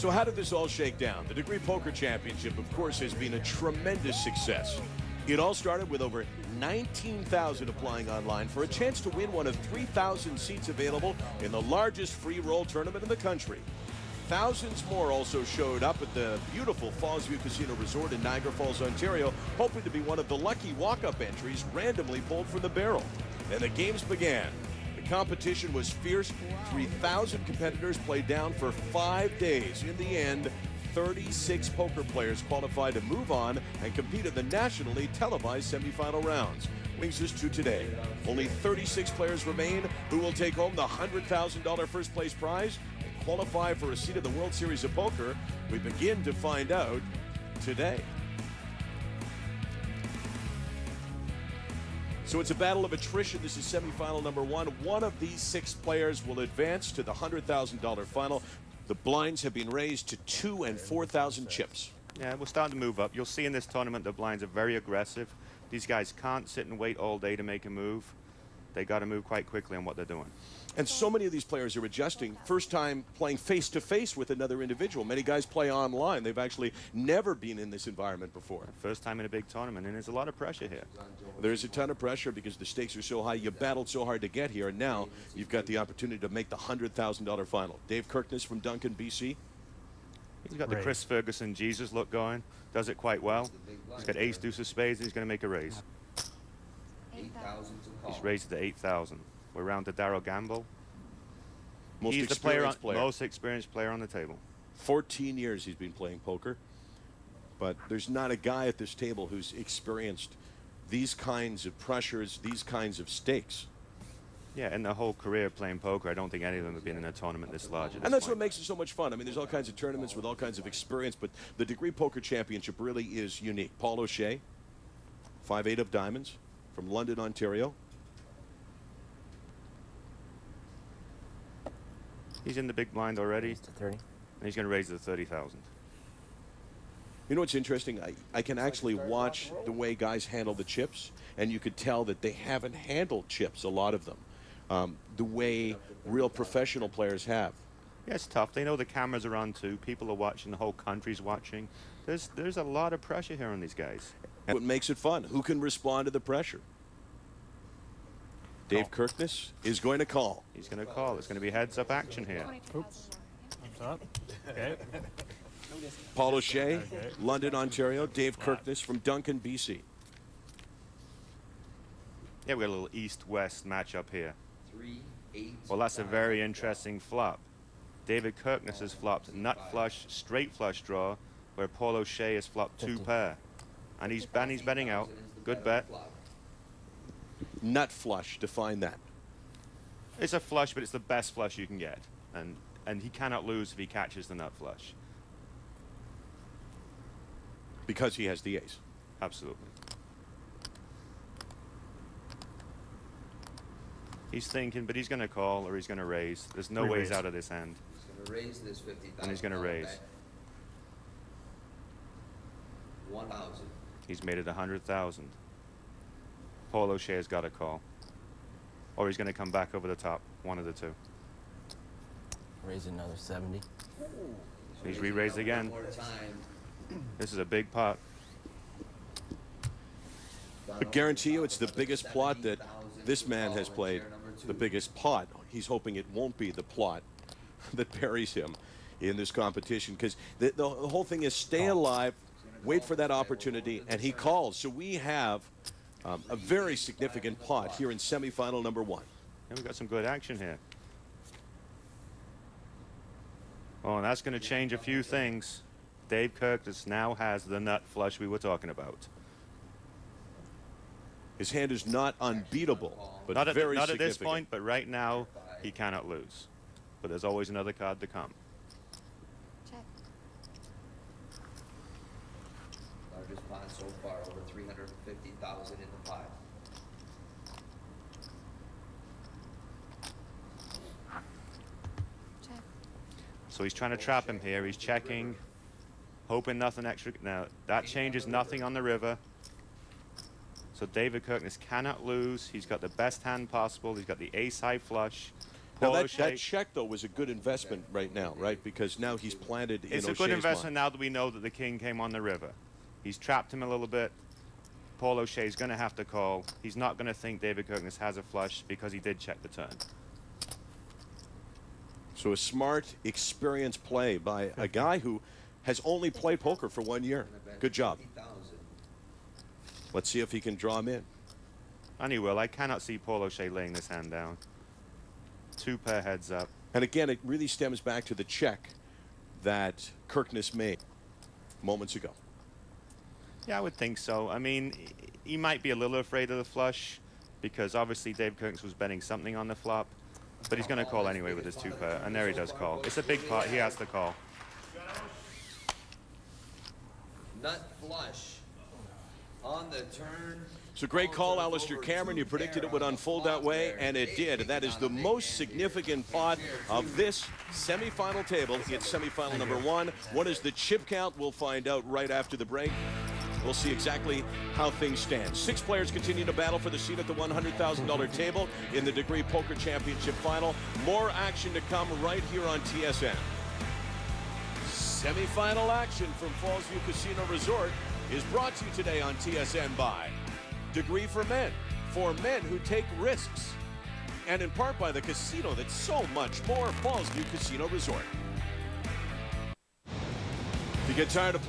So how did this all shake down? The Degree Poker Championship, of course, has been a tremendous success. It all started with over 19,000 applying online for a chance to win one of 3,000 seats available in the largest free roll tournament in the country. Thousands more also showed up at the beautiful Fallsview Casino Resort in Niagara Falls, Ontario, hoping to be one of the lucky walk-up entries randomly pulled from the barrel. And the games began. The competition was fierce. 3,000 competitors played down for 5 days. In the end, 36 poker players qualified to move on and compete in the nationally televised semifinal rounds. Brings us to today. Only 36 players remain who will take home the $100,000 first place prize and qualify for a seat at the World Series of Poker. We begin to find out today. So it's a battle of attrition. This is semifinal number one. One of these 6 players will advance to the $100,000 final. The blinds have been raised to 2,000 and 4,000 chips. Yeah, we're starting to move up. You'll see in this tournament the blinds are very aggressive. These guys can't sit and wait all day to make a move. They got to move quite quickly on what they're doing. And so many of these players are adjusting. First time playing face-to-face with another individual. Many guys play online. They've actually never been in this environment before. First time in a big tournament, and there's a lot of pressure here. There's a ton of pressure because the stakes are so high. You battled so hard to get here, and now you've got the opportunity to make the $100,000 final. Dave Kirkness from Duncan, BC. He's got the Chris Ferguson Jesus look going. Does it quite well. He's got ace, deuce of spades, and he's going to make a raise. 8,000 to call. He's raised to 8,000. We're round to Darryl Gamble. Most He's the experienced player. most experienced player on the table. 14 years he's been playing poker. But there's not a guy at this table who's experienced these kinds of pressures, these kinds of stakes. Yeah, in their whole career playing poker, I don't think any of them have been in a tournament this large. And that's what makes it so much fun. I mean, there's all kinds of tournaments with all kinds of experience, but the Degree Poker Championship really is unique. Paul O'Shea, 5'8" of diamonds, from London, Ontario. He's in the big blind already, To 30. and he's going to raise it to 30,000. You know what's interesting? I can actually watch the way guys handle the chips, and you could tell that they haven't handled chips, a lot of them, the way real professional players have. Yeah, it's tough. They know the cameras are on too. People are watching. The whole country's watching. There's a lot of pressure here on these guys. And what makes it fun? Who can respond to the pressure? Dave Kirkness is going to call. He's going to call. It's going to be heads-up action here. Oops. Up. Okay. Paul O'Shea, London, Ontario. Dave Kirkness from Duncan, BC. Yeah, we got a little east-west matchup here. 3, 8. Well, that's a very interesting flop. David Kirkness has flopped nut flush, straight flush draw, where Paul O'Shea has flopped 2 pair. And he's betting out. Good bet. Nut flush, define that. It's a flush, but it's the best flush you can get. And he cannot lose if he catches the nut flush. Because he has the ace. Absolutely. He's thinking, but he's going to call or he's going to raise. There's no ways out of this hand. He's going to raise this 50,000. And he's going to raise. 1,000. He's made it 100,000. Paul O'Shea has got a call. Or he's going to come back over the top. One of the two. Raise another 70. He's re-raised again. One more time. This is a big pot. I guarantee you it's the biggest plot that this man has played. The biggest pot. He's hoping it won't be the plot that buries him in this competition, because the whole thing is stay alive, wait for that opportunity, and he calls. So we have a very significant pot here in semifinal number one. And we've got some good action here. Oh, and that's going to change a few things. Dave Kirkness now has the nut flush we were talking about. His hand is not unbeatable, but Not at significant. this point, but right now he cannot lose. But there's always another card to come. Check. Largest pot so far, over 350,000 in the pot. Check. So he's trying to trap him here. He's checking, hoping nothing extra. Now, that changes nothing on the river. So David Kirkness cannot lose. He's got the best hand possible. He's got the ace-high flush. Now Paul that O'Shea, check, though, was a good investment right now, right? Because now he's planted in it's a O'Shea's good investment mind. now that we know that the king came on the river. He's trapped him a little bit. Paul O'Shea's going to have to call. He's not going to think David Kirkness has a flush because he did check the turn. So a smart, experienced play by a guy who has only played poker for 1 year. Good job. 50,000. Let's see if he can draw him in. And he will. I cannot see Paul O'Shea laying this hand down. 2 pair heads up. And again, it really stems back to the check that Kirkness made moments ago. Yeah, I would think so. I mean, he might be a little afraid of the flush because obviously Dave Kirkness was betting something on the flop. But he's going to call anyway with his 2 pair. And there he does call. It's a big pot. He has to call. Nut flush on the turn. So great call, Alistair Cameron. You predicted it would unfold that way, and it did. That is the most significant pot of this semifinal table. It's semifinal number 1. What is the chip count? We'll find out right after the break. We'll see exactly how things stand. 6 players continue to battle for the seat at the $100,000 table in the Degree Poker Championship final. More action to come right here on TSN. Semifinal action from Fallsview Casino Resort is brought to you today on TSN by Degree for Men, for men who take risks. And in part by the casino that's so much more, Fallsview Casino Resort. If you get tired of